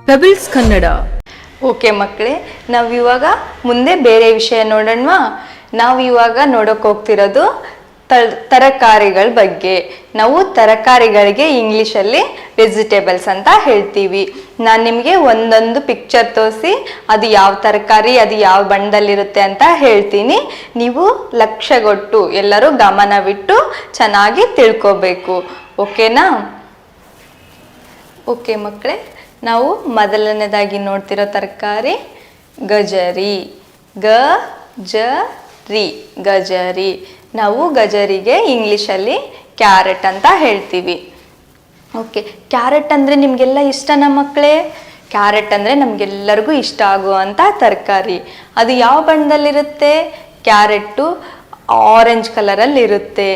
Pebbles Kannada. Okay ಮಕ್ಕಳೇ, ನಾವಿವಾಗ ಮುಂದೆ ಬೇರೆ ವಿಷಯ ನೋಡೋಣವಾ. ನಾವಿವಾಗ ನೋಡೋಕೆ ಹೋಗ್ತಿರೋದು ತರಕಾರಿಗಳ ಬಗ್ಗೆ. ನಾವು ತರಕಾರಿಗಳಿಗೆ ಇಂಗ್ಲೀಷಲ್ಲಿ ವೆಜಿಟೇಬಲ್ಸ್ ಅಂತ ಹೇಳ್ತೀವಿ. ನಾನು ನಿಮಗೆ ಒಂದೊಂದು ಪಿಕ್ಚರ್ ತೋರಿಸಿ ಅದು ಯಾವ ತರಕಾರಿ, ಅದು ಯಾವ ಬಣ್ಣದಲ್ಲಿರುತ್ತೆ ಅಂತ ಹೇಳ್ತೀನಿ. ನೀವು ಲಕ್ಷ್ಯಗೊಟ್ಟು ಎಲ್ಲರೂ ಗಮನವಿಟ್ಟು ಚೆನ್ನಾಗಿ ತಿಳ್ಕೋಬೇಕು. ಓಕೆನಾ? ಓಕೆ ಮಕ್ಕಳೇ, ನಾವು ಮೊದಲನೇದಾಗಿ ನೋಡ್ತಿರೋ ತರಕಾರಿ ಗಜರಿ. ಗಜರಿ. ನಾವು ಗಜರಿಗೆ ಇಂಗ್ಲೀಷಲ್ಲಿ ಕ್ಯಾರೆಟ್ ಅಂತ ಹೇಳ್ತೀವಿ. ಓಕೆ, ಕ್ಯಾರೆಟ್ ಅಂದರೆ ನಿಮಗೆಲ್ಲ ಇಷ್ಟನಾ ಮಕ್ಕಳೇ? ಕ್ಯಾರೆಟ್ ಅಂದರೆ ನಮಗೆಲ್ಲರಿಗೂ ಇಷ್ಟ ಆಗುವಂಥ ತರಕಾರಿ. ಅದು ಯಾವ ಬಣ್ಣದಲ್ಲಿರುತ್ತೆ? ಕ್ಯಾರೆಟ್ಟು ಆರೆಂಜ್ ಕಲರಲ್ಲಿ ಇರುತ್ತೆ.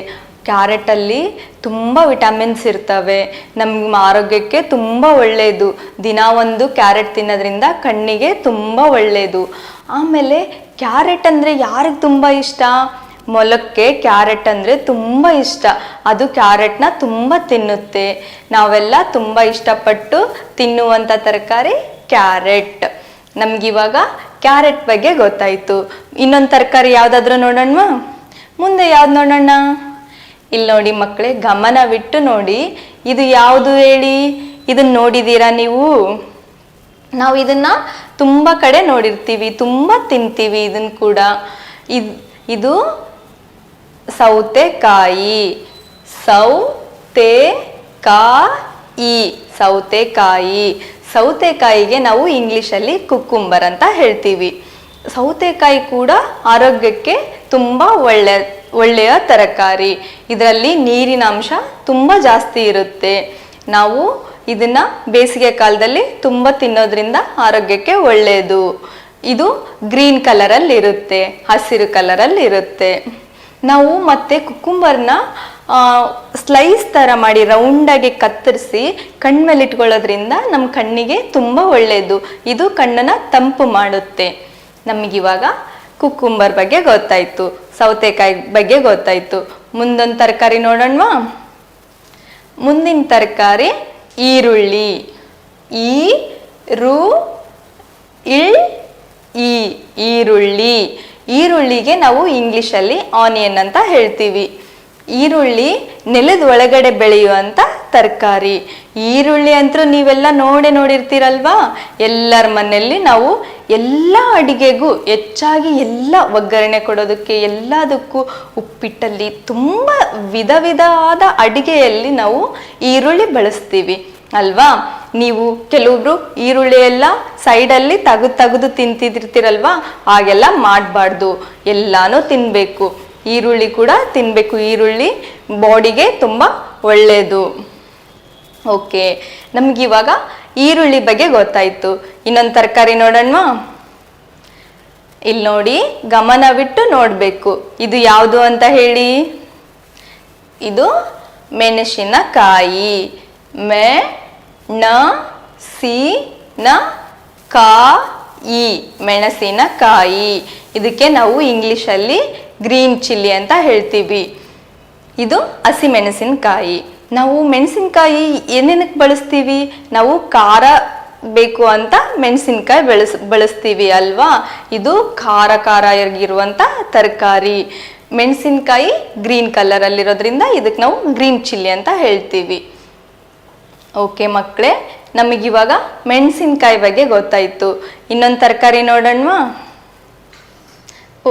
ಕ್ಯಾರೆಟಲ್ಲಿ ತುಂಬ ವಿಟಮಿನ್ಸ್ ಇರ್ತವೆ. ನಮ್ಮ ಆರೋಗ್ಯಕ್ಕೆ ತುಂಬ ಒಳ್ಳೆಯದು. ದಿನ ಒಂದು ಕ್ಯಾರೆಟ್ ತಿನ್ನೋದ್ರಿಂದ ಕಣ್ಣಿಗೆ ತುಂಬ ಒಳ್ಳೆಯದು. ಆಮೇಲೆ ಕ್ಯಾರೆಟ್ ಅಂದರೆ ಯಾರಿಗೆ ತುಂಬ ಇಷ್ಟ? ಮೊಲಕ್ಕೆ ಕ್ಯಾರೆಟ್ ಅಂದರೆ ತುಂಬ ಇಷ್ಟ. ಅದು ಕ್ಯಾರೆಟ್ನ ತುಂಬ ತಿನ್ನುತ್ತೆ. ನಾವೆಲ್ಲ ತುಂಬ ಇಷ್ಟಪಟ್ಟು ತಿನ್ನುವಂಥ ತರಕಾರಿ ಕ್ಯಾರೆಟ್. ನಮಗಿವಾಗ ಕ್ಯಾರೆಟ್ ಬಗ್ಗೆ ಗೊತ್ತಾಯಿತು. ಇನ್ನೊಂದು ತರಕಾರಿ ಯಾವುದಾದ್ರೂ ನೋಡೋಣವಾ? ಮುಂದೆ ಯಾವ್ದು ನೋಡೋಣ? ಇಲ್ಲಿ ನೋಡಿ ಮಕ್ಕಳೇ, ಗಮನವಿಟ್ಟು ನೋಡಿ. ಇದು ಯಾವುದು ಹೇಳಿ? ಇದನ್ನ ನೋಡಿದ್ದೀರಾ ನೀವು? ನಾವು ಇದನ್ನ ತುಂಬ ಕಡೆ ನೋಡಿರ್ತೀವಿ, ತುಂಬ ತಿಂತೀವಿ ಇದನ್ನು ಕೂಡ. ಇದು ಸೌತೆಕಾಯಿ. ಸೌತೆಕಾಯಿಗೆ ನಾವು ಇಂಗ್ಲೀಷಲ್ಲಿ ಕುಕ್ಕುಂಬರ್ ಅಂತ ಹೇಳ್ತೀವಿ. ಸೌತೆಕಾಯಿ ಕೂಡ ಆರೋಗ್ಯಕ್ಕೆ ತುಂಬ ಒಳ್ಳೆಯ ತರಕಾರಿ. ಇದರಲ್ಲಿ ನೀರಿನ ಅಂಶ ತುಂಬ ಜಾಸ್ತಿ ಇರುತ್ತೆ. ನಾವು ಇದನ್ನ ಬೇಸಿಗೆ ಕಾಲದಲ್ಲಿ ತುಂಬ ತಿನ್ನೋದ್ರಿಂದ ಆರೋಗ್ಯಕ್ಕೆ ಒಳ್ಳೆಯದು. ಇದು ಗ್ರೀನ್ ಕಲರಲ್ಲಿ ಇರುತ್ತೆ, ಹಸಿರು ಕಲರಲ್ಲಿ ಇರುತ್ತೆ. ನಾವು ಮತ್ತೆ ಕುಕ್ಕುಂಬರ್ನ ಸ್ಲೈಸ್ ಥರ ಮಾಡಿ ರೌಂಡಾಗಿ ಕತ್ತರಿಸಿ ಕಣ್ಮೇಲೆ ಇಟ್ಕೊಳ್ಳೋದ್ರಿಂದ ನಮ್ಮ ಕಣ್ಣಿಗೆ ತುಂಬ ಒಳ್ಳೆಯದು. ಇದು ಕಣ್ಣನ್ನು ತಂಪು ಮಾಡುತ್ತೆ. ನಮಗಿವಾಗ ಕುಕ್ಕುಂಬರ್ ಬಗ್ಗೆ ಗೊತ್ತಾಯಿತು, ಸೌತೆಕಾಯಿ ಬಗ್ಗೆ ಗೊತ್ತಾಯಿತು. ಮುಂದೊಂದು ತರಕಾರಿ ನೋಡೋಣವಾ? ಮುಂದಿನ ತರಕಾರಿ ಈರುಳ್ಳಿ. ಈರುಳ್ಳಿಗೆ ನಾವು ಇಂಗ್ಲೀಷಲ್ಲಿ ಆನಿಯನ್ ಅಂತ ಹೇಳ್ತೀವಿ. ಈರುಳ್ಳಿ ನೆಲದ ಒಳಗಡೆ ಬೆಳೆಯುವಂಥ ತರಕಾರಿ. ಈರುಳ್ಳಿ ಅಂತೂ ನೀವೆಲ್ಲ ನೋಡಿರ್ತೀರಲ್ವಾ? ಎಲ್ಲರ ಮನೆಯಲ್ಲಿ ನಾವು ಎಲ್ಲ ಅಡಿಗೆಗೂ ಹೆಚ್ಚಾಗಿ ಎಲ್ಲ ಒಗ್ಗರಣೆ ಕೊಡೋದಕ್ಕೆ ಎಲ್ಲದಕ್ಕೂ ಉಪ್ಪಿಟ್ಟಲ್ಲಿ ತುಂಬ ವಿಧವಾದ ಅಡಿಗೆಯಲ್ಲಿ ನಾವು ಈರುಳ್ಳಿ ಬಳಸ್ತೀವಿ ಅಲ್ವಾ? ನೀವು ಕೆಲವೊಬ್ರು ಈರುಳ್ಳಿ ಎಲ್ಲ ಸೈಡಲ್ಲಿ ತೆಗೆದು ತಿಂತಿರ್ತೀರಲ್ವಾ? ಹಾಗೆಲ್ಲ ಮಾಡಬಾರ್ದು, ಎಲ್ಲಾನು ತಿನ್ನಬೇಕು. ಈರುಳ್ಳಿ ಕೂಡ ತಿನ್ನಬೇಕು. ಈರುಳ್ಳಿ ಬಾಡಿಗೆ ತುಂಬ ಒಳ್ಳೆಯದು. ಓಕೆ, ನಮಗಿವಾಗ ಈರುಳ್ಳಿ ಬಗ್ಗೆ ಗೊತ್ತಾಯಿತು. ಇನ್ನೊಂದು ತರಕಾರಿ ನೋಡೋಣವಾ? ಇಲ್ಲಿ ನೋಡಿ, ಗಮನವಿಟ್ಟು ನೋಡಬೇಕು. ಇದು ಯಾವುದು ಅಂತ ಹೇಳಿ? ಇದು ಮೆಣಸಿನಕಾಯಿ. ಮೆಣಸಿನಕಾಯಿ. ಇದಕ್ಕೆ ನಾವು ಇಂಗ್ಲೀಷಲ್ಲಿ ಗ್ರೀನ್ ಚಿಲ್ಲಿ ಅಂತ ಹೇಳ್ತೀವಿ. ಇದು ಹಸಿಮೆಣಸಿನಕಾಯಿ. ನಾವು ಮೆಣಸಿನಕಾಯಿ ಏನೇನಕ್ಕೆ ಬಳಸ್ತೀವಿ? ನಾವು ಖಾರ ಬೇಕು ಅಂತ ಮೆಣಸಿನಕಾಯಿ ಬಳಸ್ತೀವಿ ಅಲ್ವಾ? ಇದು ಖಾರ ಆಗಿರುವಂಥ ತರಕಾರಿ. ಮೆಣಸಿನಕಾಯಿ ಗ್ರೀನ್ ಕಲರಲ್ಲಿರೋದ್ರಿಂದ ಇದಕ್ಕೆ ನಾವು ಗ್ರೀನ್ ಚಿಲ್ಲಿ ಅಂತ ಹೇಳ್ತೀವಿ. ಓಕೆ ಮಕ್ಕಳೇ, ನಮಗಿವಾಗ ಮೆಣಸಿನಕಾಯಿ ಬಗ್ಗೆ ಗೊತ್ತಾಯಿತು. ಇನ್ನೊಂದು ತರಕಾರಿ ನೋಡೋಣವಾ?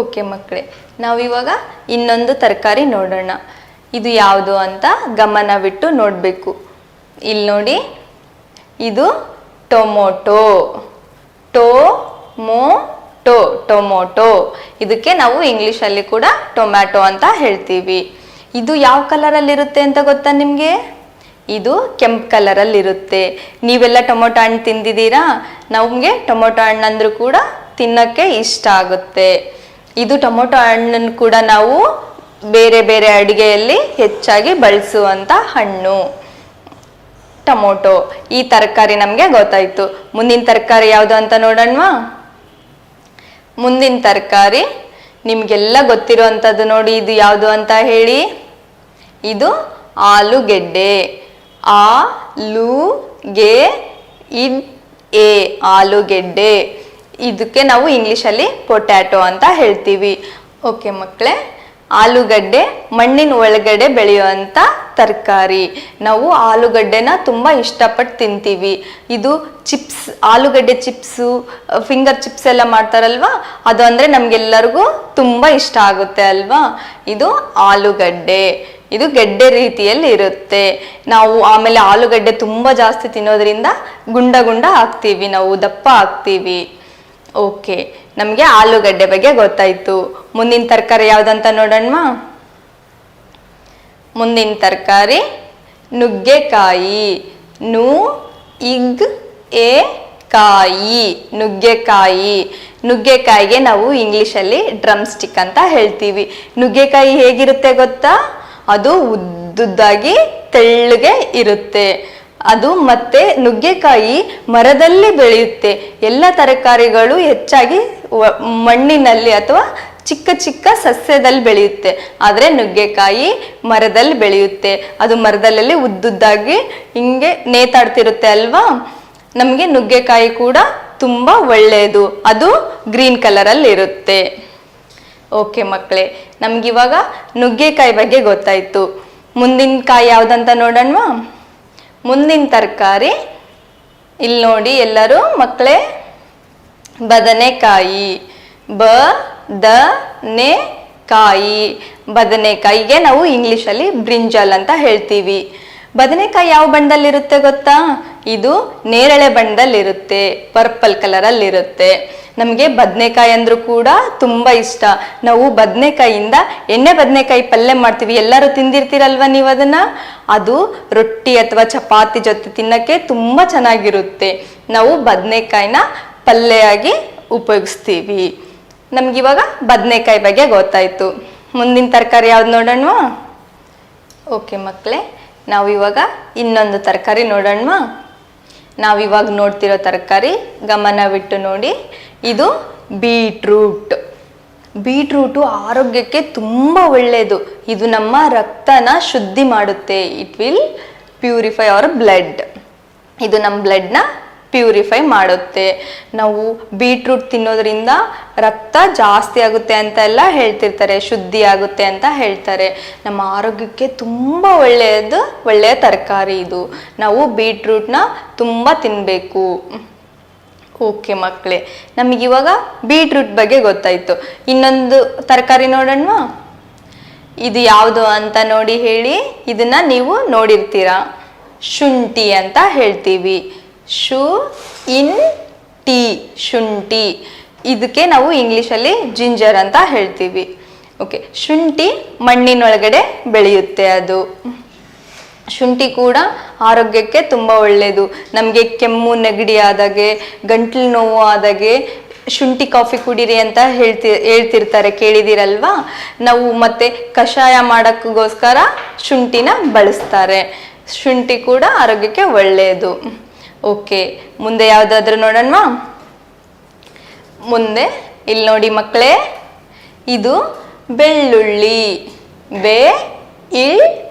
ಓಕೆ ಮಕ್ಕಳೇ, ನಾವಿವಾಗ ಇನ್ನೊಂದು ತರಕಾರಿ ನೋಡೋಣ. ಇದು ಯಾವುದು ಅಂತ ಗಮನವಿಟ್ಟು ನೋಡಬೇಕು. ಇಲ್ಲಿ ನೋಡಿ, ಇದು ಟೊಮೊಟೊ. ಇದಕ್ಕೆ ನಾವು ಇಂಗ್ಲೀಷಲ್ಲಿ ಕೂಡ ಟೊಮ್ಯಾಟೊ ಅಂತ ಹೇಳ್ತೀವಿ. ಇದು ಯಾವ ಕಲರಲ್ಲಿರುತ್ತೆ ಅಂತ ಗೊತ್ತಾ ನಿಮಗೆ? ಇದು ಕೆಂಪು ಕಲರಲ್ಲಿರುತ್ತೆ. ನೀವೆಲ್ಲ ಟೊಮೊಟೊ ಹಣ್ಣು ತಿಂದಿದ್ದೀರಾ? ನಮಗೆ ಟೊಮೊಟೊ ಹಣ್ಣಂದ್ರೂ ಕೂಡ ತಿನ್ನೋಕ್ಕೆ ಇಷ್ಟ ಆಗುತ್ತೆ. ಇದು ಟೊಮೊಟೊ ಹಣ್ಣನ್ನು ಕೂಡ ನಾವು ಬೇರೆ ಬೇರೆ ಅಡುಗೆಯಲ್ಲಿ ಹೆಚ್ಚಾಗಿ ಬಳಸುವಂಥ ಹಣ್ಣು ಟೊಮೊಟೊ. ಈ ತರಕಾರಿ ನಮಗೆ ಗೊತ್ತಾಯಿತು. ಮುಂದಿನ ತರಕಾರಿ ಯಾವುದು ಅಂತ ನೋಡೋಣವಾ? ಮುಂದಿನ ತರಕಾರಿ ನಿಮಗೆಲ್ಲ ಗೊತ್ತಿರುವಂಥದ್ದು ನೋಡಿ. ಇದು ಯಾವುದು ಅಂತ ಹೇಳಿ? ಇದು ಆಲೂಗೆಡ್ಡೆ. ಎ ಆಲೂಗೆಡ್ಡೆ. ಇದಕ್ಕೆ ನಾವು ಇಂಗ್ಲಿಷಲ್ಲಿ ಪೊಟ್ಯಾಟೊ ಅಂತ ಹೇಳ್ತೀವಿ. ಓಕೆ ಮಕ್ಕಳೇ, ಆಲೂಗಡ್ಡೆ ಮಣ್ಣಿನ ಒಳಗಡೆ ಬೆಳೆಯುವಂಥ ತರಕಾರಿ. ನಾವು ಆಲೂಗಡ್ಡೆನ ತುಂಬ ಇಷ್ಟಪಟ್ಟು ತಿಂತೀವಿ. ಇದು ಚಿಪ್ಸ್, ಆಲೂಗಡ್ಡೆ ಚಿಪ್ಸು, ಫಿಂಗರ್ ಚಿಪ್ಸ್ ಎಲ್ಲ ಮಾಡ್ತಾರಲ್ವಾ, ಅದು ಅಂದರೆ ನಮಗೆಲ್ಲರಿಗೂ ತುಂಬ ಇಷ್ಟ ಆಗುತ್ತೆ ಅಲ್ವಾ. ಇದು ಆಲೂಗಡ್ಡೆ, ಇದು ಗೆಡ್ಡೆ ರೀತಿಯಲ್ಲಿ ಇರುತ್ತೆ. ನಾವು ಆಮೇಲೆ ಆಲೂಗಡ್ಡೆ ತುಂಬ ಜಾಸ್ತಿ ತಿನ್ನೋದ್ರಿಂದ ಗುಂಡ ಗುಂಡ ಆಗ್ತೀವಿ, ನಾವು ದಪ್ಪ ಆಗ್ತೀವಿ. ಓಕೆ, ನಮಗೆ ಆಲೂಗಡ್ಡೆ ಬಗ್ಗೆ ಗೊತ್ತಾಯ್ತು. ಮುಂದಿನ ತರಕಾರಿ ಯಾವುದಂತ ನೋಡೋಣವಾ. ಮುಂದಿನ ತರಕಾರಿ ನುಗ್ಗೆಕಾಯಿ. ನು ಇಗ್ ಎ ಕಾಯಿ, ನುಗ್ಗೆಕಾಯಿ. ನುಗ್ಗೆಕಾಯಿಗೆ ನಾವು ಇಂಗ್ಲಿಷಲ್ಲಿ ಡ್ರಮ್ ಸ್ಟಿಕ್ ಅಂತ ಹೇಳ್ತೀವಿ. ನುಗ್ಗೆಕಾಯಿ ಹೇಗಿರುತ್ತೆ ಗೊತ್ತಾ? ಅದು ಉದ್ದುದ್ದಾಗಿ ತೆಳ್ಳಗೆ ಇರುತ್ತೆ. ಅದು ಮತ್ತೆ ನುಗ್ಗೆಕಾಯಿ ಮರದಲ್ಲಿ ಬೆಳೆಯುತ್ತೆ. ಎಲ್ಲ ತರಕಾರಿಗಳು ಹೆಚ್ಚಾಗಿ ಮಣ್ಣಿನಲ್ಲಿ ಅಥವಾ ಚಿಕ್ಕ ಚಿಕ್ಕ ಸಸ್ಯದಲ್ಲಿ ಬೆಳೆಯುತ್ತೆ. ಆದರೆ ನುಗ್ಗೆಕಾಯಿ ಮರದಲ್ಲಿ ಬೆಳೆಯುತ್ತೆ. ಅದು ಮರದಲ್ಲಿ ಉದ್ದುದ್ದಾಗಿ ಹಿಂಗೆ ನೇತಾಡ್ತಿರುತ್ತೆ ಅಲ್ವಾ. ನಮಗೆ ನುಗ್ಗೆಕಾಯಿ ಕೂಡ ತುಂಬ ಒಳ್ಳೆಯದು. ಅದು ಗ್ರೀನ್ ಕಲರಲ್ಲಿ ಇರುತ್ತೆ. ಓಕೆ ಮಕ್ಕಳೇ, ನಮಗಿವಾಗ ನುಗ್ಗೆಕಾಯಿ ಬಗ್ಗೆ ಗೊತ್ತಾಯ್ತು. ಮುಂದಿನ ಕಾಯಿ ಯಾವುದಂತ ನೋಡೋಣವಾ. ಮುಂದಿನ ತರಕಾರಿ ಇಲ್ಲಿ ನೋಡಿ ಎಲ್ಲರೂ ಮಕ್ಕಳೇ, ಬದನೆಕಾಯಿ. ಬದನೆಕಾಯಿ. ಬದನೆಕಾಯಿಗೆ ನಾವು ಇಂಗ್ಲಿಷಲ್ಲಿ ಬ್ರಿಂಜಾಲ್ ಅಂತ ಹೇಳ್ತೀವಿ. ಬದನೆಕಾಯಿ ಯಾವ ಬಣ್ಣದಲ್ಲಿರುತ್ತೆ ಗೊತ್ತಾ? ಇದು ನೇರಳೆ ಬಣ್ಣದಲ್ಲಿರುತ್ತೆ, ಪರ್ಪಲ್ ಕಲರಲ್ಲಿರುತ್ತೆ. ನಮಗೆ ಬದನೆಕಾಯಿ ಅಂದ್ರೂ ಕೂಡ ತುಂಬ ಇಷ್ಟ. ನಾವು ಬದನೆಕಾಯಿಯಿಂದ ಎಣ್ಣೆ ಬದನೆಕಾಯಿ ಪಲ್ಯ ಮಾಡ್ತೀವಿ. ಎಲ್ಲರೂ ತಿಂದಿರ್ತೀರಲ್ವ ನೀವು ಅದನ್ನು. ಅದು ರೊಟ್ಟಿ ಅಥವಾ ಚಪಾತಿ ಜೊತೆ ತಿನ್ನಕ್ಕೆ ತುಂಬ ಚೆನ್ನಾಗಿರುತ್ತೆ. ನಾವು ಬದನೆಕಾಯಿನ ಪಲ್ಯವಾಗಿ ಉಪಯೋಗಿಸ್ತೀವಿ. ನಮಗಿವಾಗ ಬದನೆಕಾಯಿ ಬಗ್ಗೆ ಗೊತ್ತಾಯಿತು. ಮುಂದಿನ ತರಕಾರಿ ಯಾವ್ದು ನೋಡೋಣವಾ. ಓಕೆ ಮಕ್ಕಳೇ, ನಾವಿವಾಗ ಇನ್ನೊಂದು ತರಕಾರಿ ನೋಡೋಣವಾ. ನಾವಿವಾಗ ನೋಡ್ತಿರೋ ತರಕಾರಿ ಗಮನವಿಟ್ಟು ನೋಡಿ. ಇದು ಬೀಟ್ರೂಟ್. ಬೀಟ್ರೂಟು ಆರೋಗ್ಯಕ್ಕೆ ತುಂಬ ಒಳ್ಳೆಯದು. ಇದು ನಮ್ಮ ರಕ್ತನ ಶುದ್ಧಿ ಮಾಡುತ್ತೆ. It will purify hour blood. ಇದು ನಮ್ಮ ಬ್ಲಡ್ನ ಪ್ಯೂರಿಫೈ ಮಾಡುತ್ತೆ. ನಾವು ಬೀಟ್ರೂಟ್ ತಿನ್ನೋದ್ರಿಂದ ರಕ್ತ ಜಾಸ್ತಿ ಆಗುತ್ತೆ ಅಂತ ಎಲ್ಲ ಹೇಳ್ತಿರ್ತಾರೆ, ಶುದ್ಧಿ ಆಗುತ್ತೆ ಅಂತ ಹೇಳ್ತಾರೆ. ನಮ್ಮ ಆರೋಗ್ಯಕ್ಕೆ ತುಂಬ ಒಳ್ಳೆಯ ತರಕಾರಿ ಇದು. ನಾವು ಬೀಟ್ರೂಟ್ನ ತುಂಬ ತಿನ್ನಬೇಕು. ಓಕೆ ಮಕ್ಕಳೇ, ನಮಗಿವಾಗ ಬೀಟ್ರೂಟ್ ಬಗ್ಗೆ ಗೊತ್ತಾಯಿತು. ಇನ್ನೊಂದು ತರಕಾರಿ ನೋಡೋಣವಾ. ಇದು ಯಾವುದು ಅಂತ ನೋಡಿ ಹೇಳಿ. ಇದನ್ನ ನೀವು ನೋಡಿರ್ತೀರಾ. ಶುಂಠಿ ಅಂತ ಹೇಳ್ತೀವಿ. ಶುಂಠಿ. ಇದಕ್ಕೆ ನಾವು ಇಂಗ್ಲಿಷಲ್ಲಿ ಜಿಂಜರ್ ಅಂತ ಹೇಳ್ತೀವಿ. ಓಕೆ, ಶುಂಠಿ ಮಣ್ಣಿನೊಳಗಡೆ ಬೆಳೆಯುತ್ತೆ. ಅದು ಶುಂಠಿ ಕೂಡ ಆರೋಗ್ಯಕ್ಕೆ ತುಂಬ ಒಳ್ಳೆಯದು. ನಮಗೆ ಕೆಮ್ಮು ನೆಗಡಿ ಆದಾಗೆ, ಗಂಟ್ಲು ನೋವು ಆದಾಗೆ ಶುಂಠಿ ಕಾಫಿ ಕುಡೀರಿ ಅಂತ ಹೇಳ್ತಿರ್ತಾರೆ, ಕೇಳಿದಿರಲ್ವಾ. ನಾವು ಮತ್ತೆ ಕಷಾಯ ಮಾಡೋಕ್ಕೋಸ್ಕರ ಶುಂಠಿನ ಬಳಸ್ತಾರೆ. ಶುಂಠಿ ಕೂಡ ಆರೋಗ್ಯಕ್ಕೆ ಒಳ್ಳೆಯದು. ಓಕೆ, ಮುಂದೆ ಯಾವುದಾದ್ರೂ ನೋಡೋಣವಾ. ಮುಂದೆ ಇಲ್ಲಿ ನೋಡಿ ಮಕ್ಕಳೇ, ಇದು ಬೆಳ್ಳುಳ್ಳಿ.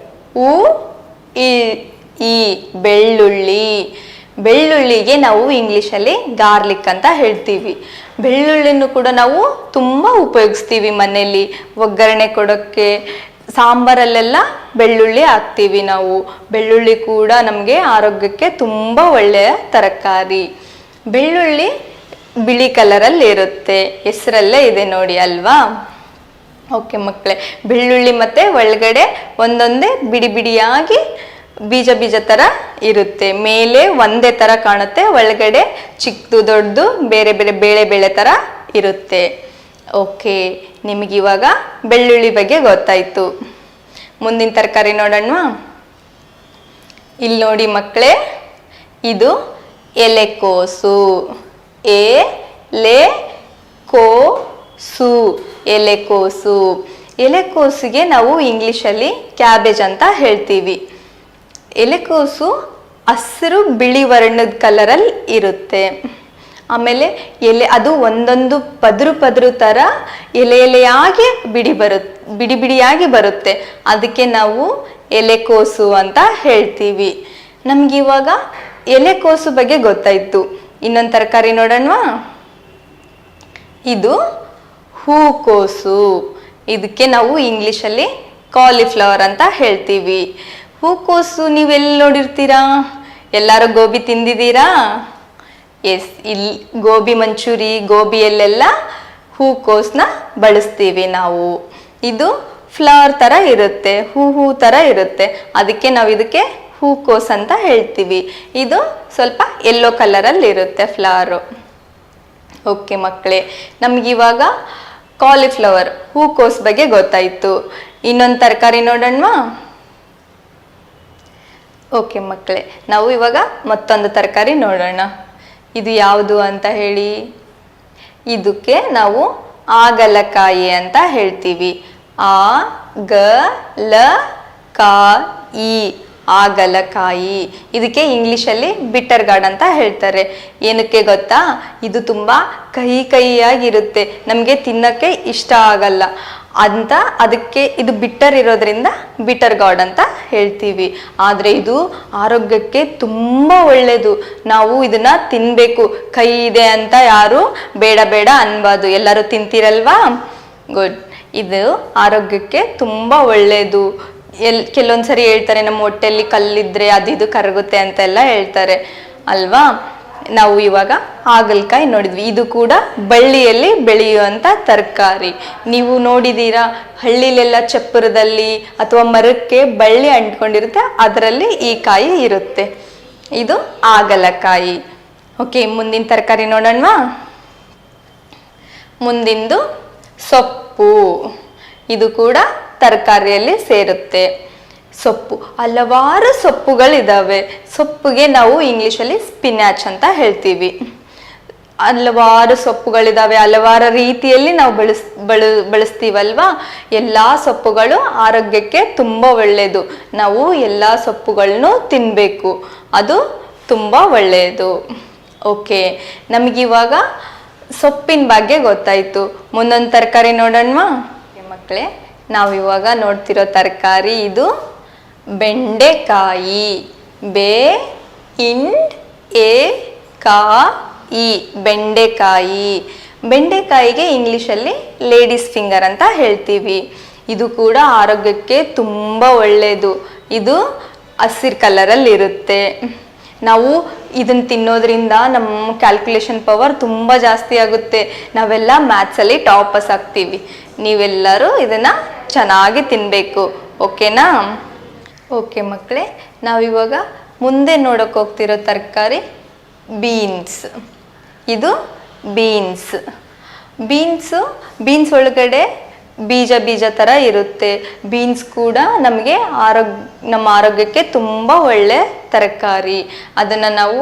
ಈ ಬೆಳ್ಳುಳ್ಳಿ. ಬೆಳ್ಳುಳ್ಳಿಗೆ ನಾವು ಇಂಗ್ಲಿಷಲ್ಲಿ ಗಾರ್ಲಿಕ್ ಅಂತ ಹೇಳ್ತೀವಿ. ಬೆಳ್ಳುಳ್ಳಿನೂ ಕೂಡ ನಾವು ತುಂಬ ಉಪಯೋಗಿಸ್ತೀವಿ ಮನೆಯಲ್ಲಿ. ಒಗ್ಗರಣೆ ಕೊಡೋಕ್ಕೆ, ಸಾಂಬಾರಲ್ಲೆಲ್ಲ ಬೆಳ್ಳುಳ್ಳಿ ಹಾಕ್ತೀವಿ ನಾವು. ಬೆಳ್ಳುಳ್ಳಿ ಕೂಡ ನಮಗೆ ಆರೋಗ್ಯಕ್ಕೆ ತುಂಬ ಒಳ್ಳೆಯ ತರಕಾರಿ. ಬೆಳ್ಳುಳ್ಳಿ ಬಿಳಿ ಕಲರಲ್ಲಿ ಇರುತ್ತೆ, ಹೆಸರಲ್ಲೇ ಇದೆ ನೋಡಿ ಅಲ್ವಾ. ಓಕೆ ಮಕ್ಕಳೇ, ಬೆಳ್ಳುಳ್ಳಿ ಮತ್ತೆ ಒಳಗಡೆ ಒಂದೊಂದೇ ಬಿಡಿ ಬಿಡಿಯಾಗಿ ಬೀಜ ಥರ ಇರುತ್ತೆ. ಮೇಲೆ ಒಂದೇ ಥರ ಕಾಣುತ್ತೆ, ಒಳಗಡೆ ಚಿಕ್ಕದು ದೊಡ್ಡದು ಬೇರೆ ಬೇರೆ ಬೇಳೆ ಥರ ಇರುತ್ತೆ. ಓಕೆ, ನಿಮಗಿವಾಗ ಬೆಳ್ಳುಳ್ಳಿ ಬಗ್ಗೆ ಗೊತ್ತಾಯಿತು. ಮುಂದಿನ ತರಕಾರಿ ನೋಡೋಣವಾ. ಇಲ್ಲಿ ನೋಡಿ ಮಕ್ಕಳೇ, ಇದು ಎಲೆಕೋಸು. ಎಲೆಕೋಸು. ಎಲೆಕೋಸಿಗೆ ನಾವು ಇಂಗ್ಲಿಷಲ್ಲಿ ಕ್ಯಾಬೇಜ್ ಅಂತ ಹೇಳ್ತೀವಿ. ಎಲೆಕೋಸು ಹಸಿರು ಬಿಳಿ ವರ್ಣದ ಕಲರಲ್ಲಿ ಇರುತ್ತೆ. ಆಮೇಲೆ ಅದು ಒಂದೊಂದು ಪದರು ಥರ ಎಲೆಯಾಗಿ ಬಿಡಿಯಾಗಿ ಬರುತ್ತೆ. ಅದಕ್ಕೆ ನಾವು ಎಲೆಕೋಸು ಅಂತ ಹೇಳ್ತೀವಿ. ನಮಗಿವಾಗ ಎಲೆಕೋಸು ಬಗ್ಗೆ ಗೊತ್ತಾಯಿತು. ಇನ್ನೊಂದು ತರಕಾರಿ ನೋಡೋಣವಾ. ಇದು ಹೂಕೋಸು. ಇದಕ್ಕೆ ನಾವು ಇಂಗ್ಲಿಷಲ್ಲಿ ಕಾಲಿಫ್ಲವರ್ ಅಂತ ಹೇಳ್ತೀವಿ. ಹೂಕೋಸು ನೀವೆಲ್ಲಿ ನೋಡಿರ್ತೀರಾ? ಎಲ್ಲರೂ ಗೋಬಿ ತಿಂದಿದ್ದೀರಾ? ಎಸ್, ಇಲ್ಲಿ ಗೋಬಿ ಮಂಚೂರಿ, ಗೋಬಿಯಲ್ಲೆಲ್ಲ ಹೂಕೋಸನ್ನ ಬಳಸ್ತೀವಿ ನಾವು. ಇದು ಫ್ಲವರ್ ಥರ ಇರುತ್ತೆ, ಹೂ ಥರ ಇರುತ್ತೆ, ಅದಕ್ಕೆ ನಾವು ಇದಕ್ಕೆ ಹೂಕೋಸು ಅಂತ ಹೇಳ್ತೀವಿ. ಇದು ಸ್ವಲ್ಪ ಯೆಲ್ಲೋ ಕಲರಲ್ಲಿ ಇರುತ್ತೆ ಫ್ಲವರು. ಓಕೆ ಮಕ್ಕಳೇ, ನಮಗಿವಾಗ ಕಾಲಿಫ್ಲವರ್ ಹೂಕೋಸು ಬಗ್ಗೆ ಗೊತ್ತಾಯಿತು. ಇನ್ನೊಂದು ತರಕಾರಿ ನೋಡೋಣವಾ. ಓಕೆ ಮಕ್ಕಳೇ, ನಾವು ಇವಾಗ ಮತ್ತೊಂದು ತರಕಾರಿ ನೋಡೋಣ. ಇದು ಯಾವುದು ಅಂತ ಹೇಳಿ? ಇದಕ್ಕೆ ನಾವು ಆಗಲಕಾಯಿ ಅಂತ ಹೇಳ್ತೀವಿ. ಆಗಲಕಾಯಿ. ಇದಕ್ಕೆ ಇಂಗ್ಲಿಷಲ್ಲಿ ಬಿಟರ್ ಗಾರ್ಡ್ ಅಂತ ಹೇಳ್ತಾರೆ. ಏನಕ್ಕೆ ಗೊತ್ತಾ? ಇದು ತುಂಬ ಕಹಿಯಾಗಿರುತ್ತೆ, ನಮಗೆ ತಿನ್ನಕ್ಕೆ ಇಷ್ಟ ಆಗಲ್ಲ ಅಂತ ಅದಕ್ಕೆ ಇದು ಬಿಟ್ಟರ್ ಇರೋದ್ರಿಂದ ಬಿಟರ್ ಗಾರ್ಡ್ ಅಂತ ಹೇಳ್ತೀವಿ. ಆದರೆ ಇದು ಆರೋಗ್ಯಕ್ಕೆ ತುಂಬ ಒಳ್ಳೆಯದು. ನಾವು ಇದನ್ನ ತಿನ್ನಬೇಕು. ಕಹಿ ಇದೆ ಅಂತ ಯಾರು ಬೇಡ ಅನ್ಬಾರ್ದು. ಎಲ್ಲರೂ ತಿಂತೀರಲ್ವಾ? ಗುಡ್. ಇದು ಆರೋಗ್ಯಕ್ಕೆ ತುಂಬ ಒಳ್ಳೆಯದು. ಕೆಲವೊಂದ್ಸರಿ ಹೇಳ್ತಾರೆ ನಮ್ಮ ಹೊಟ್ಟೆಯಲ್ಲಿ ಕಲ್ಲಿದ್ರೆ ಅದು ಕರಗುತ್ತೆ ಅಂತೆಲ್ಲ ಹೇಳ್ತಾರೆ ಅಲ್ವಾ. ನಾವು ಇವಾಗ ಹಾಗಲಕಾಯಿ ನೋಡಿದ್ವಿ. ಇದು ಕೂಡ ಬಳ್ಳಿಯಲ್ಲಿ ಬೆಳೆಯುವಂಥ ತರಕಾರಿ. ನೀವು ನೋಡಿದ್ದೀರಾ, ಹಳ್ಳಿಲೆಲ್ಲ ಚಪ್ಪರದಲ್ಲಿ ಅಥವಾ ಮರಕ್ಕೆ ಬಳ್ಳಿ ಅಂಟ್ಕೊಂಡಿರುತ್ತೆ, ಅದರಲ್ಲಿ ಈ ಕಾಯಿ ಇರುತ್ತೆ. ಇದು ಹಾಗಲಕಾಯಿ. ಓಕೆ, ಮುಂದಿನ ತರಕಾರಿ ನೋಡೋಣವಾ. ಮುಂದಿಂದು ಸೊಪ್ಪು. ಇದು ಕೂಡ ತರಕಾರಿಯಲ್ಲಿ ಸೇರುತ್ತೆ. ಸೊಪ್ಪು, ಹಲವಾರು ಸೊಪ್ಪುಗಳಿದ್ದಾವೆ. ಸೊಪ್ಪಿಗೆ ನಾವು ಇಂಗ್ಲಿಷಲ್ಲಿ ಸ್ಪಿನಾಚ್ ಅಂತ ಹೇಳ್ತೀವಿ. ಹಲವಾರು ಸೊಪ್ಪುಗಳಿದ್ದಾವೆ, ಹಲವಾರು ರೀತಿಯಲ್ಲಿ ನಾವು ಬಳಸ್ತೀವಲ್ವಾ. ಎಲ್ಲ ಸೊಪ್ಪುಗಳು ಆರೋಗ್ಯಕ್ಕೆ ತುಂಬ ಒಳ್ಳೆಯದು. ನಾವು ಎಲ್ಲ ಸೊಪ್ಪುಗಳನ್ನು ತಿನ್ನಬೇಕು, ಅದು ತುಂಬ ಒಳ್ಳೆಯದು. ಓಕೆ, ನಮಗಿವಾಗ ಸೊಪ್ಪಿನ ಬಗ್ಗೆ ಗೊತ್ತಾಯಿತು. ಮುಂದೊಂದು ತರಕಾರಿ ನೋಡೋಣವಾ ಮಕ್ಕಳೇ. ನಾವಿವಾಗ ನೋಡ್ತಿರೋ ತರಕಾರಿ ಇದು ಬೆಂಡೆಕಾಯಿ. ಬೆಂಡೆಕಾಯಿ. ಬೆಂಡೆಕಾಯಿಗೆ ಇಂಗ್ಲಿಷಲ್ಲಿ ಲೇಡೀಸ್ ಫಿಂಗರ್ ಅಂತ ಹೇಳ್ತೀವಿ. ಇದು ಕೂಡ ಆರೋಗ್ಯಕ್ಕೆ ತುಂಬ ಒಳ್ಳೆಯದು. ಇದು ಹಸಿರು ಕಲರಲ್ಲಿ ಇರುತ್ತೆ. ನಾವು ಇದನ್ನು ತಿನ್ನೋದ್ರಿಂದ ನಮ್ಮ ಕ್ಯಾಲ್ಕುಲೇಷನ್ ಪವರ್ ತುಂಬ ಜಾಸ್ತಿ ಆಗುತ್ತೆ. ನಾವೆಲ್ಲ ಮ್ಯಾಥ್ಸಲ್ಲಿ ಟಾಪರ್ಸ್ ಆಗ್ತೀವಿ. ನೀವೆಲ್ಲರೂ ಇದನ್ನು ಚೆನ್ನಾಗಿ ತಿನ್ನಬೇಕು. ಓಕೆನಾ? ಓಕೆ ಮಕ್ಕಳೇ, ನಾವಿವಾಗ ಮುಂದೆ ನೋಡೋಕೆ ಹೋಗ್ತಿರೋ ತರಕಾರಿ ಬೀನ್ಸ್. ಇದು ಬೀನ್ಸ್ ಒಳಗಡೆ ಬೀಜ ಥರ ಇರುತ್ತೆ. ಬೀನ್ಸ್ ಕೂಡ ನಮಗೆ ನಮ್ಮ ಆರೋಗ್ಯಕ್ಕೆ ತುಂಬ ಒಳ್ಳೆ ತರಕಾರಿ. ಅದನ್ನು ನಾವು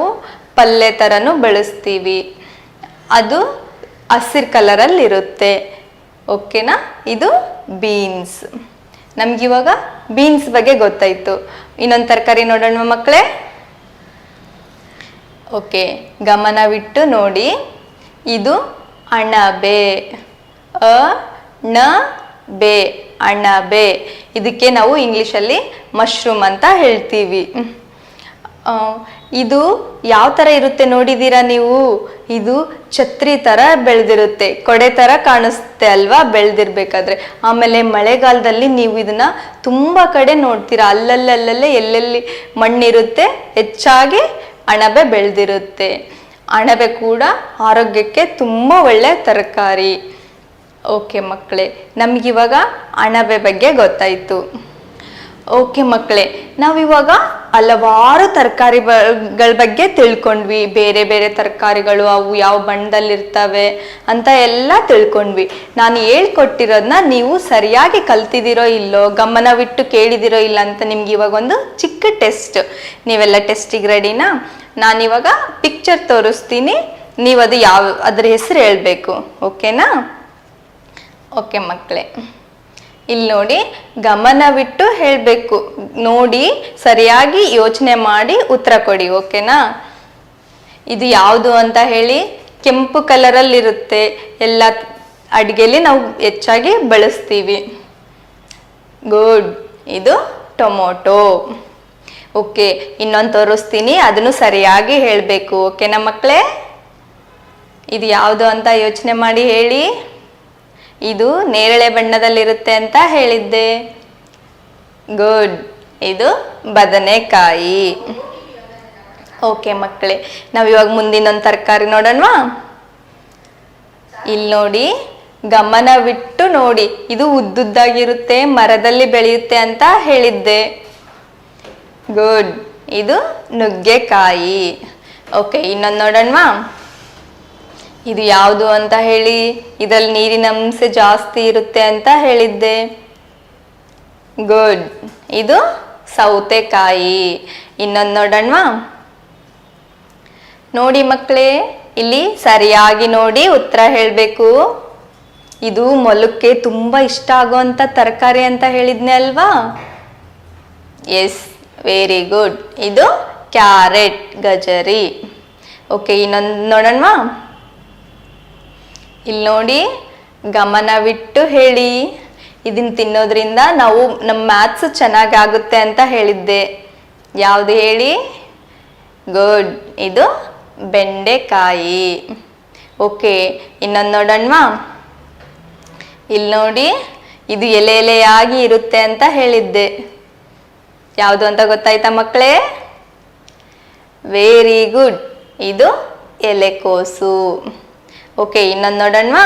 ಪಲ್ಯ ಥರನೂ ಬಳಸ್ತೀವಿ. ಅದು ಹಸಿರು ಕಲರಲ್ಲಿ ಇರುತ್ತೆ. ಓಕೆನಾ? ಇದು ಬೀನ್ಸ್. ನಮಗಿವಾಗ ಬೀನ್ಸ್ ಬಗ್ಗೆ ಗೊತ್ತಾಯಿತು. ಇನ್ನೊಂದು ತರಕಾರಿ ನೋಡೋಣ ಮಕ್ಕಳೇ. ಓಕೆ, ಗಮನವಿಟ್ಟು ನೋಡಿ. ಇದು ಅಣಬೆ. ಅಣಬೆ. ಇದಕ್ಕೆ ನಾವು ಇಂಗ್ಲಿಷಲ್ಲಿ ಮಶ್ರೂಮ್ ಅಂತ ಹೇಳ್ತೀವಿ. ಇದು ಯಾವ ಥರ ಇರುತ್ತೆ ನೋಡಿದ್ದೀರಾ ನೀವು? ಇದು ಛತ್ರಿ ಥರ ಬೆಳೆದಿರುತ್ತೆ, ಕೊಡೆ ಥರ ಕಾಣಿಸುತ್ತೆ ಅಲ್ವಾ ಬೆಳೆದಿರ್ಬೇಕಾದ್ರೆ. ಆಮೇಲೆ ಮಳೆಗಾಲದಲ್ಲಿ ನೀವು ಇದನ್ನ ತುಂಬ ಕಡೆ ನೋಡ್ತೀರಾ. ಅಲ್ಲಲ್ಲೇ ಎಲ್ಲೆಲ್ಲಿ ಮಣ್ಣಿರುತ್ತೆ ಹೆಚ್ಚಾಗಿ ಅಣಬೆ ಬೆಳೆದಿರುತ್ತೆ. ಅಣಬೆ ಕೂಡ ಆರೋಗ್ಯಕ್ಕೆ ತುಂಬ ಒಳ್ಳೆ ತರಕಾರಿ. ಓಕೆ ಮಕ್ಕಳೇ, ನಮಗಿವಾಗ ಅಣಬೆ ಬಗ್ಗೆ ಗೊತ್ತಾಯಿತು. ಓಕೆ ಮಕ್ಕಳೇ, ನಾವಿವಾಗ ಹಲವಾರು ತರಕಾರಿಗಳ ಬಗ್ಗೆ ತಿಳ್ಕೊಂಡ್ವಿ. ಬೇರೆ ಬೇರೆ ತರಕಾರಿಗಳು ಅವು ಯಾವ ಬಣ್ಣದಲ್ಲಿರ್ತವೆ ಅಂತ ಎಲ್ಲ ತಿಳ್ಕೊಂಡ್ವಿ. ನಾನು ಹೇಳ್ಕೊಟ್ಟಿರೋದನ್ನ ನೀವು ಸರಿಯಾಗಿ ಕಲ್ತಿದ್ದೀರೋ ಇಲ್ಲೋ, ಗಮನವಿಟ್ಟು ಕೇಳಿದಿರೋ ಇಲ್ಲ ಅಂತ ನಿಮ್ಗೆ ಇವಾಗ ಒಂದು ಚಿಕ್ಕ ಟೆಸ್ಟ್. ನೀವೆಲ್ಲ ಟೆಸ್ಟಿಗೆ ರೆಡಿನಾ? ನಾನಿವಾಗ ಪಿಕ್ಚರ್ ತೋರಿಸ್ತೀನಿ, ನೀವು ಅದು ಅದ್ರ ಹೆಸರು ಹೇಳ್ಬೇಕು. ಓಕೆನಾ? ಓಕೆ ಮಕ್ಕಳೇ, ಇಲ್ಲಿ ನೋಡಿ, ಗಮನವಿಟ್ಟು ಹೇಳಬೇಕು. ನೋಡಿ ಸರಿಯಾಗಿ ಯೋಚನೆ ಮಾಡಿ ಉತ್ತರ ಕೊಡಿ. ಓಕೆನಾ? ಇದು ಯಾವುದು ಅಂತ ಹೇಳಿ. ಕೆಂಪು ಕಲರಲ್ಲಿರುತ್ತೆ. ಎಲ್ಲ ಅಡುಗೆಲಿ ನಾವು ಹೆಚ್ಚಾಗಿ ಬಳಸ್ತೀವಿ. ಗುಡ್. ಇದು ಟೊಮೊಟೊ. ಓಕೆ, ಇನ್ನೊಂದು ತೋರಿಸ್ತೀನಿ, ಅದನ್ನು ಸರಿಯಾಗಿ ಹೇಳಬೇಕು. ಓಕೆನಾ ಮಕ್ಕಳೇ? ಇದು ಯಾವುದು ಅಂತ ಯೋಚನೆ ಮಾಡಿ ಹೇಳಿ. ಇದು ನೇರಳೆ ಬಣ್ಣದಲ್ಲಿರುತ್ತೆ ಅಂತ ಹೇಳಿದ್ದೆ. ಗುಡ್. ಇದು ಬದನೆಕಾಯಿ. ಓಕೆ ಮಕ್ಕಳೇ, ನಾವು ಇವಾಗ ಮುಂದಿನೊಂದು ತರಕಾರಿ ನೋಡೋಣವಾ? ಇಲ್ಲಿ ನೋಡಿ, ಗಮನವಿಟ್ಟು ನೋಡಿ. ಇದು ಉದ್ದುದ್ದಾಗಿರುತ್ತೆ, ಮರದಲ್ಲಿ ಬೆಳೆಯುತ್ತೆ ಅಂತ ಹೇಳಿದ್ದೆ. ಗುಡ್. ಇದು ನುಗ್ಗೆಕಾಯಿ. ಓಕೆ, ಇನ್ನೊಂದು ನೋಡೋಣವಾ? ಇದು ಯಾವುದು ಅಂತ ಹೇಳಿ. ಇದರಲ್ಲಿ ನೀರಿನ ಅಂಶ ಜಾಸ್ತಿ ಇರುತ್ತೆ ಅಂತ ಹೇಳಿದ್ದೆ. ಗುಡ್. ಇದು ಸೌತೆಕಾಯಿ. ಇನ್ನೊಂದು ನೋಡೋಣವಾ? ನೋಡಿ ಮಕ್ಕಳೇ, ಇಲ್ಲಿ ಸರಿಯಾಗಿ ನೋಡಿ ಉತ್ತರ ಹೇಳಬೇಕು. ಇದು ಮೊಲಕ್ಕೆ ತುಂಬಾ ಇಷ್ಟ ಆಗುವಂತ ತರಕಾರಿ ಅಂತ ಹೇಳಿದ್ನೆ ಅಲ್ವಾ? Yes, very good. ಇದು ಕ್ಯಾರೆಟ್, ಗಜರಿ. ಓಕೆ, ಇನ್ನೊಂದು ನೋಡೋಣವಾ? ಇಲ್ಲಿ ನೋಡಿ, ಗಮನವಿಟ್ಟು ಹೇಳಿ. ಇದನ್ನ ತಿನ್ನೋದ್ರಿಂದ ನಮ್ಮ ಮ್ಯಾಥ್ಸ್ ಚೆನ್ನಾಗಾಗುತ್ತೆ ಅಂತ ಹೇಳಿದ್ದೆ. ಯಾವುದು ಹೇಳಿ? ಗುಡ್. ಇದು ಬೆಂಡೆಕಾಯಿ. ಓಕೆ, ಇನ್ನೊಂದು ನೋಡೋಣವಾ? ಇಲ್ಲಿ ನೋಡಿ, ಇದು ಎಲೆ ಎಲೆಯಾಗಿ ಇರುತ್ತೆ ಅಂತ ಹೇಳಿದ್ದೆ. ಯಾವುದು ಅಂತ ಗೊತ್ತಾಯ್ತಾ ಮಕ್ಕಳೇ? Very good. ಇದು ಎಲೆಕೋಸು. ಓಕೆ, ಇನ್ನೊಂದು ನೋಡೋಣವಾ?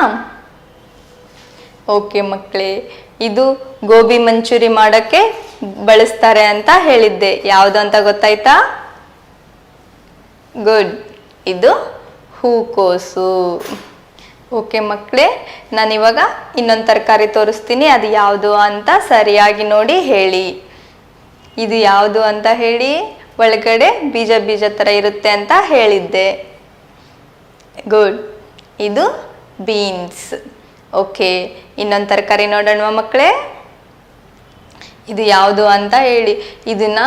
ಓಕೆ ಮಕ್ಕಳೇ, ಇದು ಗೋಬಿ ಮಂಚೂರಿ ಮಾಡೋಕ್ಕೆ ಬಳಸ್ತಾರೆ ಅಂತ ಹೇಳಿದ್ದೆ. ಯಾವುದು ಅಂತ ಗೊತ್ತಾಯ್ತಾ? ಗುಡ್. ಇದು ಹೂಕೋಸು. ಓಕೆ ಮಕ್ಕಳೇ, ನಾನಿವಾಗ ಇನ್ನೊಂದು ತರಕಾರಿ ತೋರಿಸ್ತೀನಿ. ಅದು ಯಾವುದು ಅಂತ ಸರಿಯಾಗಿ ನೋಡಿ ಹೇಳಿ. ಇದು ಯಾವುದು ಅಂತ ಹೇಳಿ. ಒಳಗಡೆ ಬೀಜ ಬೀಜ ಥರ ಇರುತ್ತೆ ಅಂತ ಹೇಳಿದ್ದೆ. ಗುಡ್. ಇದು ಬೀನ್ಸ್. ಓಕೆ, ಇನ್ನೊಂದು ತರಕಾರಿ ನೋಡೋಣ ಮಕ್ಕಳೇ. ಇದು ಯಾವುದು ಅಂತ ಹೇಳಿ. ಇದನ್ನ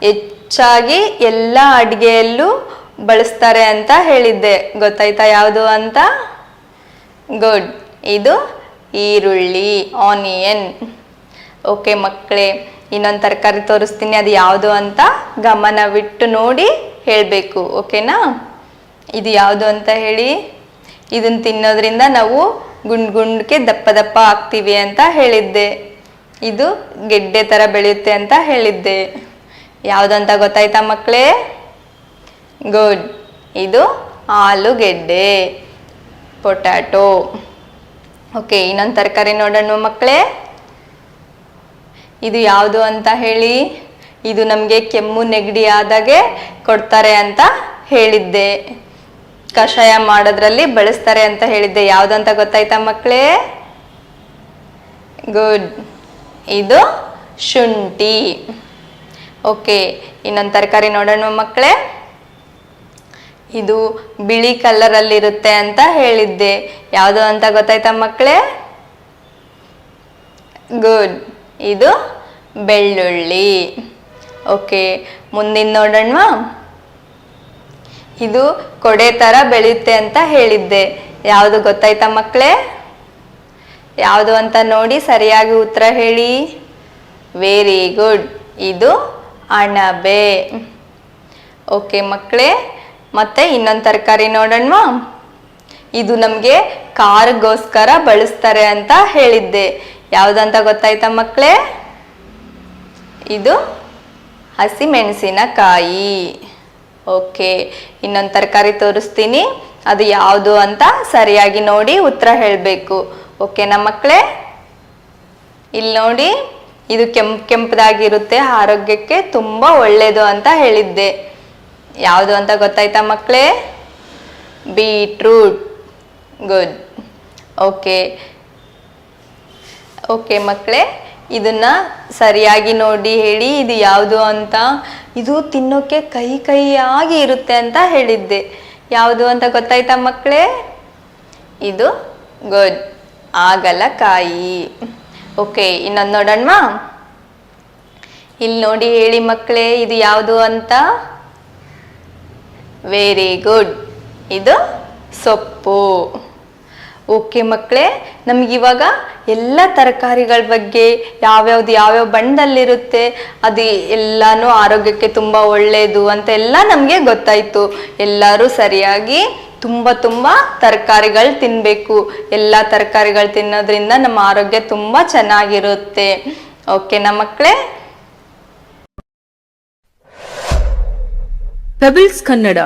ಹೆಚ್ಚಾಗಿ ಎಲ್ಲ ಅಡುಗೆಯಲ್ಲೂ ಬಳಸ್ತಾರೆ ಅಂತ ಹೇಳಿದ್ದೆ. ಗೊತ್ತಾಯ್ತಾ ಯಾವುದು ಅಂತ? ಗುಡ್. ಇದು ಈರುಳ್ಳಿ, ಆನಿಯನ್. ಓಕೆ ಮಕ್ಕಳೇ, ಇನ್ನೊಂದು ತರಕಾರಿ ತೋರಿಸ್ತೀನಿ. ಅದು ಯಾವುದು ಅಂತ ಗಮನವಿಟ್ಟು ನೋಡಿ ಹೇಳಬೇಕು. ಓಕೆನಾ? ಇದು ಯಾವುದು ಅಂತ ಹೇಳಿ. ಇದನ್ನು ತಿನ್ನೋದ್ರಿಂದ ನಾವು ಗುಂಡ್ಗೆ ದಪ್ಪ ದಪ್ಪ ಆಗ್ತೀವಿ ಅಂತ ಹೇಳಿದ್ದೆ. ಇದು ಗೆಡ್ಡೆ ಥರ ಬೆಳೆಯುತ್ತೆ ಅಂತ ಹೇಳಿದ್ದೆ. ಯಾವುದು ಅಂತ ಗೊತ್ತಾಯ್ತಾ ಮಕ್ಕಳೇ? ಗುಡ್. ಇದು ಆಲೂಗೆಡ್ಡೆ, ಪೊಟ್ಯಾಟೊ. ಓಕೆ, ಇನ್ನೊಂದು ತರಕಾರಿ ನೋಡೋಣ ಮಕ್ಕಳೇ. ಇದು ಯಾವುದು ಅಂತ ಹೇಳಿ. ಇದು ನಮಗೆ ಕೆಮ್ಮು ನೆಗಡಿ ಆದಾಗೆ ಕೊಡ್ತಾರೆ ಅಂತ ಹೇಳಿದ್ದೆ. ಕಷಾಯ ಮಾಡೋದ್ರಲ್ಲಿ ಬಳಸ್ತಾರೆ ಅಂತ ಹೇಳಿದ್ದೆ. ಯಾವುದು ಅಂತ ಗೊತ್ತಾಯ್ತಾ ಮಕ್ಕಳೇ? ಗುಡ್. ಇದು ಶುಂಠಿ. ಓಕೆ, ಇನ್ನೊಂದು ತರಕಾರಿ ನೋಡೋಣ ಮಕ್ಕಳೇ. ಇದು ಬಿಳಿ ಕಲರಲ್ಲಿರುತ್ತೆ ಅಂತ ಹೇಳಿದ್ದೆ. ಯಾವುದು ಅಂತ ಗೊತ್ತಾಯ್ತಾ ಮಕ್ಕಳೇ? ಗುಡ್. ಇದು ಬೆಳ್ಳುಳ್ಳಿ. ಓಕೆ, ಮುಂದಿನ ನೋಡೋಣವಾ? ಇದು ಕೊಡೆ ಥರ ಬೆಳೆಯುತ್ತೆ ಅಂತ ಹೇಳಿದ್ದೆ. ಯಾವುದು ಗೊತ್ತಾಯ್ತಾ ಮಕ್ಕಳೇ? ಯಾವುದು ಅಂತ ನೋಡಿ ಸರಿಯಾಗಿ ಉತ್ತರ ಹೇಳಿ. Very good. ಇದು ಅಣಬೆ. ಓಕೆ ಮಕ್ಕಳೇ, ಮತ್ತೆ ಇನ್ನೊಂದು ತರಕಾರಿ ನೋಡೋಣವಾ? ಇದು ನಮಗೆ ಖಾರಗೋಸ್ಕರ ಬಳಸ್ತಾರೆ ಅಂತ ಹೇಳಿದ್ದೆ. ಯಾವುದಂತ ಗೊತ್ತಾಯ್ತಾ ಮಕ್ಕಳೇ? ಇದು ಹಸಿಮೆಣಸಿನಕಾಯಿ. ಓಕೆ, ಇನ್ನೊಂದು ತರಕಾರಿ ತೋರಿಸ್ತೀನಿ. ಅದು ಯಾವುದು ಅಂತ ಸರಿಯಾಗಿ ನೋಡಿ ಉತ್ತರ ಹೇಳಬೇಕು. ಓಕೆನಾ ಮಕ್ಕಳೇ? ಇಲ್ಲಿ ನೋಡಿ, ಇದು ಕೆಂಪದಾಗಿರುತ್ತೆ, ಆರೋಗ್ಯಕ್ಕೆ ತುಂಬ ಒಳ್ಳೆಯದು ಅಂತ ಹೇಳಿದ್ದೆ. ಯಾವುದು ಅಂತ ಗೊತ್ತಾಯ್ತಾ ಮಕ್ಕಳೇ? ಬೀಟ್ರೂಟ್. ಗುಡ್. ಓಕೆ ಓಕೆ ಮಕ್ಕಳೇ, ಇದನ್ನ ಸರಿಯಾಗಿ ನೋಡಿ ಹೇಳಿ. ಇದು ಯಾವುದು ಅಂತ. ಇದು ತಿನ್ನೋಕೆ ಕಹಿಯಾಗಿ ಇರುತ್ತೆ ಅಂತ ಹೇಳಿದ್ದೆ. ಯಾವುದು ಅಂತ ಗೊತ್ತಾಯ್ತಾ ಮಕ್ಕಳೇ? ಇದು ಗುಡ್, ಹಾಗಲಕಾಯಿ. ಓಕೆ, ಇನ್ನೊಂದು ನೋಡೋಣವಾ? ಇಲ್ಲಿ ನೋಡಿ ಹೇಳಿ ಮಕ್ಕಳೇ, ಇದು ಯಾವುದು ಅಂತ. ವೆರಿ ಗುಡ್, ಇದು ಸೊಪ್ಪು. ಓಕೆ ಮಕ್ಕಳೇ, ನಮಗಿವಾಗ ಎಲ್ಲ ತರಕಾರಿಗಳ ಬಗ್ಗೆ ಯಾವ್ಯಾವ ಬಣ್ಣದಲ್ಲಿರುತ್ತೆ, ಅದು ಎಲ್ಲಾನು ಆರೋಗ್ಯಕ್ಕೆ ತುಂಬ ಒಳ್ಳೆಯದು ಅಂತ ಎಲ್ಲ ನಮಗೆ ಗೊತ್ತಾಯಿತು. ಎಲ್ಲರೂ ಸರಿಯಾಗಿ ತುಂಬ ತುಂಬ ತರಕಾರಿಗಳು ತಿನ್ನಬೇಕು. ಎಲ್ಲ ತರಕಾರಿಗಳು ತಿನ್ನೋದ್ರಿಂದ ನಮ್ಮ ಆರೋಗ್ಯ ತುಂಬ ಚೆನ್ನಾಗಿರುತ್ತೆ. ಓಕೆನಾ ಮಕ್ಕಳೇ? ಪೆಬಲ್ಸ್ ಕನ್ನಡ